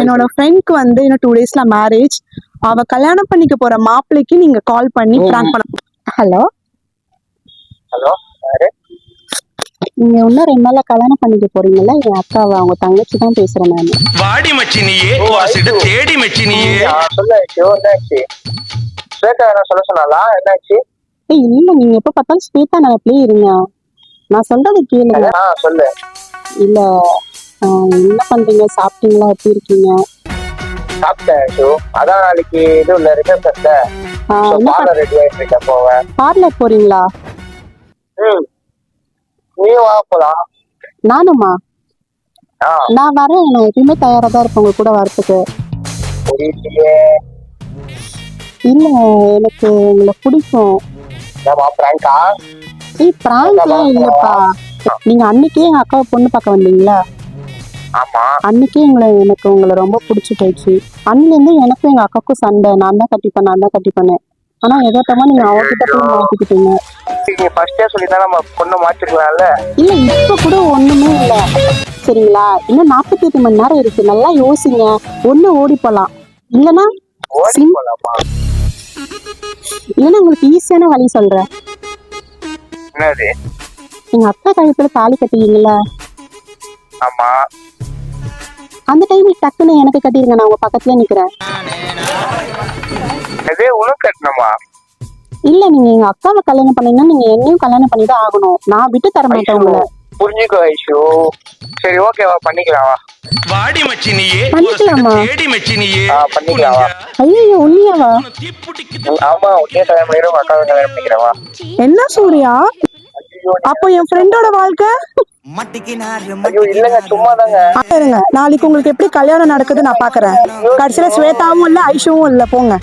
என்னோட ஃப்ரெண்ட்க்கு வந்து இன்னும் 2 டேஸ்ல மேரேஜ். அவ கல்யாணம் பண்ணிக்க போற மாப்பிள்ளைக்கு நீங்க கால் பண்ணி பிராங்க் பண்ண. ஹலோ ஹலோ, யாரு? நீங்க இன்னும் 2 நாள்ல கல்யாணம் பண்ணிக்க போறீங்கல்ல, என் அக்காவை, அவங்க தங்கச்சி தான் பேசுறேன் நான். வாடி மச்சினியே வாசிட்டு தேடி மச்சினியே. சொல்லு ஐஷு, என்னாச்சு? ஸ்வேதா என்ன சொல்ல சொன்னாலா? என்னாச்சு? ஏய் இல்ல, நீங்க எப்ப பார்த்தாலும் ஸ்வேதா நினைப்பிலே இருங்க. நான் சொல்றது கேளுங்க. சொல்லு. இல்ல என்ன பண்றீங்க, சாப்பிட்டீங்களா, எப்படி இருக்கீங்க? சாப்பிட்டேன் ஐஷு. அதான் நாளைக்கு இது உள்ள ரிசப்ஷன்ல பார்லர் ரெடி ஆயிட்டு இருக்கேன், போவேன். பார்லர் போறீங்களா? நீயும் வா போலாம். நானுமா? நான் வரேன், நான் எப்பயுமே தயாரா தான் இருப்பேன் உங்க கூட வரத்துக்கு. புரியலையே. இல்ல எனக்கு உங்களை பிடிக்கும். பிராங்கா? பிராங்க்லாம் இல்லப்பா. நீங்க அன்னைக்கே எங்க அக்காவை பொண்ணு பார்க்க வந்தீங்களா? ஆமா. அன்னைக்கே எனக்கு உங்களை ரொம்ப பிடிச்சி போயிடுச்சு. அன்னில இருந்து எனக்கும் எங்க அக்காவுக்கும் சண்டை. நான் தான் கட்டிப்பேன். ஆனா எதாட்டமா நீங்க அவகிட்ட போய் மாத்திக்கிட்டீங்க. நீ ஃபர்ஸ்டே சொல்லிதான் நம்ம பொண்ணு மாத்திக்கலாம்ல. இல்ல இப்ப கூட ஒண்ணுமே இல்ல சரிங்களா? இன்னும் 48 மணி நேரம் இருக்கு, நல்லா யோசிங்க. ஒண்ணு ஓடி போலாம், இல்லன்னா உங்களுக்கு ஈஸியான வழி சொல்றேன். என்னது? எங்க அக்கா கழுத்துல தாலி கட்டுவீங்களா? ஆமா. அந்த டைம்ல டக்குன்னு எனக்கு கட்டிருங்க, நான் உங்க பக்கத்துல நிக்கிறேன். உனக்கு கட்டணுமா? இல்ல, நீங்க எங்க அக்காவை கல்யாணம் பண்ணீங்கன்னா நீங்க என்னையும் கல்யாணம் பண்ணிதான் ஆகணும். நான் விட்டு தர மாட்டேன் உங்களை. புரிஞ்சுக்கோ ஐஷு. சரி ஓகேவா, பண்ணிக்கலாம். வாடி மச்சினியே பண்ணிக்கலாமா? தேடி மச்சினியே. பண்ணிக்கலாம். ஐயோ உண்மையாவா? ஆமா, உடனே கல்யாணம் பண்ணிடுறோம், அக்காவை கல்யாணம் பண்ணிக்கிறவா. என்ன சூர்யா? அப்போ என் ஃப்ரெண்டோட வாழ்க்கை? ஐயோ இல்லங்க, சும்மா தாங்க. நாளைக்கு உங்களுக்கு எப்படி கல்யாணம் நடக்குது நான் பாக்குறேன். கடைசியில ஸ்வேதாவும் இல்ல, ஐஷுவும் இல்ல, போங்க.